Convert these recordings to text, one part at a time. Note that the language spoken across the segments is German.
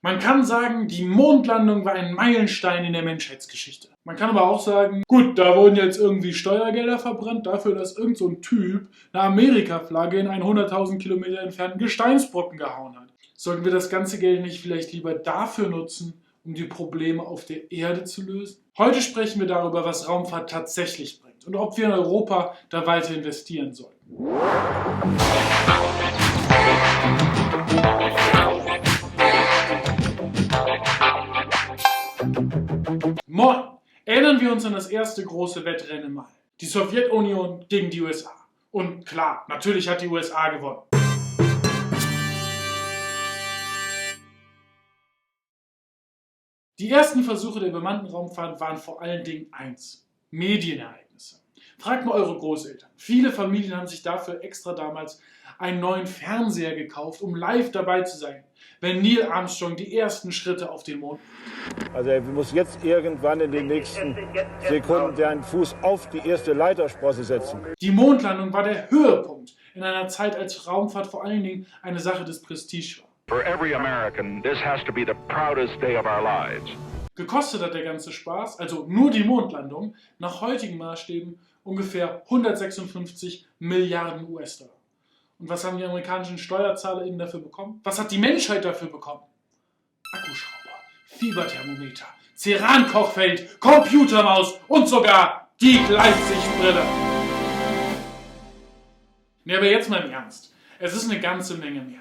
Man kann sagen, die Mondlandung war ein Meilenstein in der Menschheitsgeschichte. Man kann aber auch sagen, gut, da wurden jetzt irgendwie Steuergelder verbrannt dafür, dass irgend so ein Typ eine Amerika-Flagge in einen 100.000 Kilometer entfernten Gesteinsbrocken gehauen hat. Sollten wir das ganze Geld nicht vielleicht lieber dafür nutzen, um die Probleme auf der Erde zu lösen? Heute sprechen wir darüber, was Raumfahrt tatsächlich bringt und ob wir in Europa da weiter investieren sollten. Moin! Erinnern wir uns an das erste große Wettrennen mal. Die Sowjetunion gegen die USA. Und klar, natürlich hat die USA gewonnen. Die ersten Versuche der bemannten Raumfahrt waren vor allen Dingen eins: Medienereignisse. Fragt mal eure Großeltern. Viele Familien haben sich dafür extra damals einen neuen Fernseher gekauft, um live dabei zu sein, wenn Neil Armstrong die ersten Schritte auf den Mond macht. Also er muss jetzt irgendwann in den nächsten Sekunden den Fuß auf die erste Leitersprosse setzen. Die Mondlandung war der Höhepunkt in einer Zeit, als Raumfahrt vor allen Dingen eine Sache des Prestige war. For every American, this has to be the proudest day of our lives. Gekostet hat der ganze Spaß, also nur die Mondlandung, nach heutigen Maßstäben ungefähr 156 Milliarden US-Dollar. Und was haben die amerikanischen SteuerzahlerInnen dafür bekommen? Was hat die Menschheit dafür bekommen? Akkuschrauber, Fieberthermometer, Ceran-Kochfeld, Computermaus und sogar die Gleitsichtbrille. Ne, aber jetzt mal im Ernst. Es ist eine ganze Menge mehr.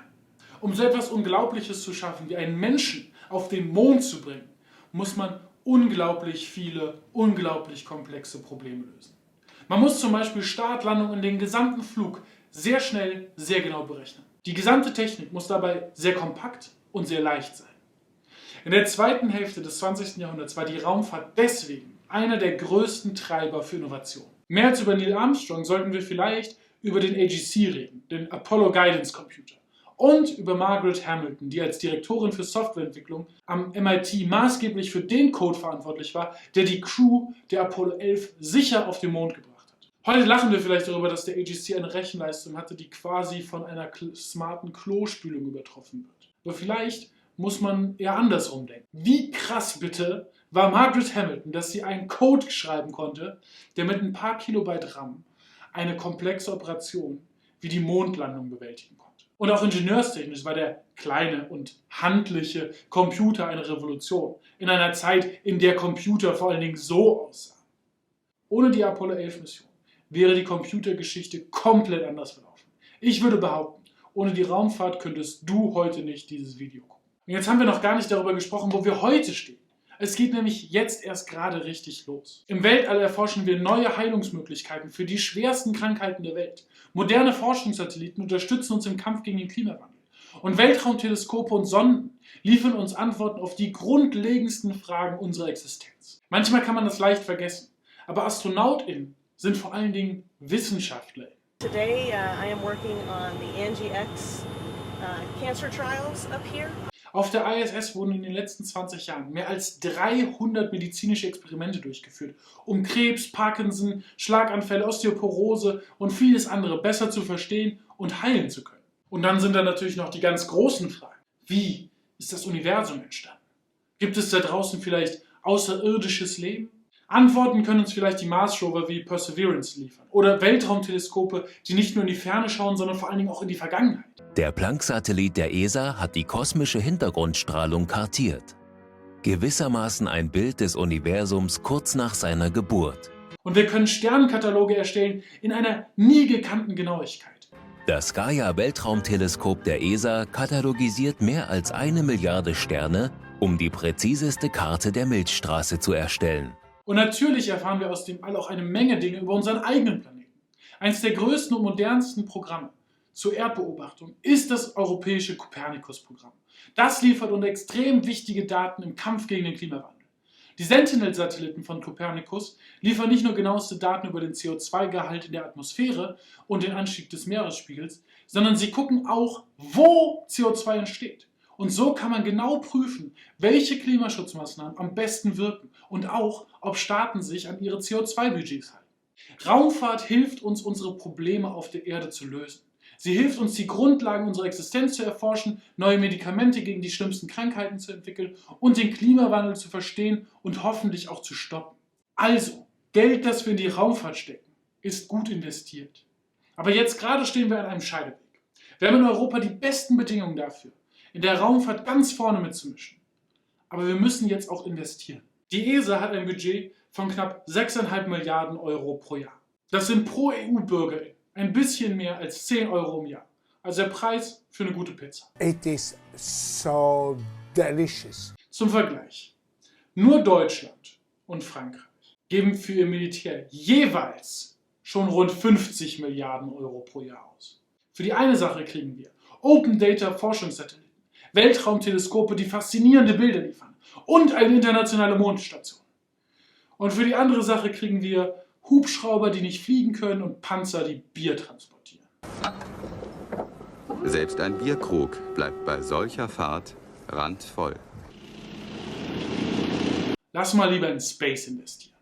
Um so etwas Unglaubliches zu schaffen, wie einen Menschen auf den Mond zu bringen, muss man unglaublich viele, unglaublich komplexe Probleme lösen. Man muss zum Beispiel Start, Landung und den gesamten Flug sehr schnell, sehr genau berechnen. Die gesamte Technik muss dabei sehr kompakt und sehr leicht sein. In der zweiten Hälfte des 20. Jahrhunderts war die Raumfahrt deswegen einer der größten Treiber für Innovation. Mehr als über Neil Armstrong sollten wir vielleicht über den AGC reden, den Apollo Guidance Computer, und über Margaret Hamilton, die als Direktorin für Softwareentwicklung am MIT maßgeblich für den Code verantwortlich war, der die Crew der Apollo 11 sicher auf den Mond gebracht hat. Heute lachen wir vielleicht darüber, dass der AGC eine Rechenleistung hatte, die quasi von einer smarten Klospülung übertroffen wird. Aber vielleicht muss man eher andersrum denken. Wie krass bitte war Margaret Hamilton, dass sie einen Code schreiben konnte, der mit ein paar Kilobyte RAM eine komplexe Operation wie die Mondlandung bewältigen konnte. Und auch ingenieurstechnisch war der kleine und handliche Computer eine Revolution, in einer Zeit, in der Computer vor allen Dingen so aussahen. Ohne die Apollo 11 Mission wäre die Computergeschichte komplett anders verlaufen. Ich würde behaupten, ohne die Raumfahrt könntest du heute nicht dieses Video gucken. Und jetzt haben wir noch gar nicht darüber gesprochen, wo wir heute stehen. Es geht nämlich jetzt erst gerade richtig los. Im Weltall erforschen wir neue Heilungsmöglichkeiten für die schwersten Krankheiten der Welt. Moderne Forschungssatelliten unterstützen uns im Kampf gegen den Klimawandel. Und Weltraumteleskope und Sonden liefern uns Antworten auf die grundlegendsten Fragen unserer Existenz. Manchmal kann man das leicht vergessen, aber AstronautInnen sind vor allen Dingen WissenschaftlerInnen. Today I am working on the Angie-X cancer trials up here. Auf der ISS wurden in den letzten 20 Jahren mehr als 300 medizinische Experimente durchgeführt, um Krebs, Parkinson, Schlaganfälle, Osteoporose und vieles andere besser zu verstehen und heilen zu können. Und dann sind da natürlich noch die ganz großen Fragen. Wie ist das Universum entstanden? Gibt es da draußen vielleicht außerirdisches Leben? Antworten können uns vielleicht die Mars-Rover wie Perseverance liefern oder Weltraumteleskope, die nicht nur in die Ferne schauen, sondern vor allen Dingen auch in die Vergangenheit. Der Planck-Satellit der ESA hat die kosmische Hintergrundstrahlung kartiert. Gewissermaßen ein Bild des Universums kurz nach seiner Geburt. Und wir können Sternenkataloge erstellen in einer nie gekannten Genauigkeit. Das Gaia-Weltraumteleskop der ESA katalogisiert mehr als 1 Milliarde Sterne, um die präziseste Karte der Milchstraße zu erstellen. Und natürlich erfahren wir aus dem All auch eine Menge Dinge über unseren eigenen Planeten. Eines der größten und modernsten Programme zur Erdbeobachtung ist das europäische Copernicus-Programm. Das liefert uns extrem wichtige Daten im Kampf gegen den Klimawandel. Die Sentinel-Satelliten von Copernicus liefern nicht nur genaueste Daten über den CO2-Gehalt in der Atmosphäre und den Anstieg des Meeresspiegels, sondern sie gucken auch, wo CO2 entsteht. Und so kann man genau prüfen, welche Klimaschutzmaßnahmen am besten wirken und auch, ob Staaten sich an ihre CO2-Budgets halten. Raumfahrt hilft uns, unsere Probleme auf der Erde zu lösen. Sie hilft uns, die Grundlagen unserer Existenz zu erforschen, neue Medikamente gegen die schlimmsten Krankheiten zu entwickeln und den Klimawandel zu verstehen und hoffentlich auch zu stoppen. Also, Geld, das wir in die Raumfahrt stecken, ist gut investiert. Aber jetzt gerade stehen wir an einem Scheideweg. Wir haben in Europa die besten Bedingungen dafür, in der Raumfahrt ganz vorne mitzumischen. Aber wir müssen jetzt auch investieren. Die ESA hat ein Budget von knapp 6,5 Milliarden Euro pro Jahr. Das sind pro EU-Bürgerin ein bisschen mehr als 10 Euro im Jahr. Also der Preis für eine gute Pizza. It is so delicious. Zum Vergleich. Nur Deutschland und Frankreich geben für ihr Militär jeweils schon rund 50 Milliarden Euro pro Jahr aus. Für die eine Sache kriegen wir Open Data Forschungssatelliten, Weltraumteleskope, die faszinierende Bilder liefern und eine internationale Mondstation. Und für die andere Sache kriegen wir Hubschrauber, die nicht fliegen können und Panzer, die Bier transportieren. Selbst ein Bierkrug bleibt bei solcher Fahrt randvoll. Lass mal lieber in Space investieren.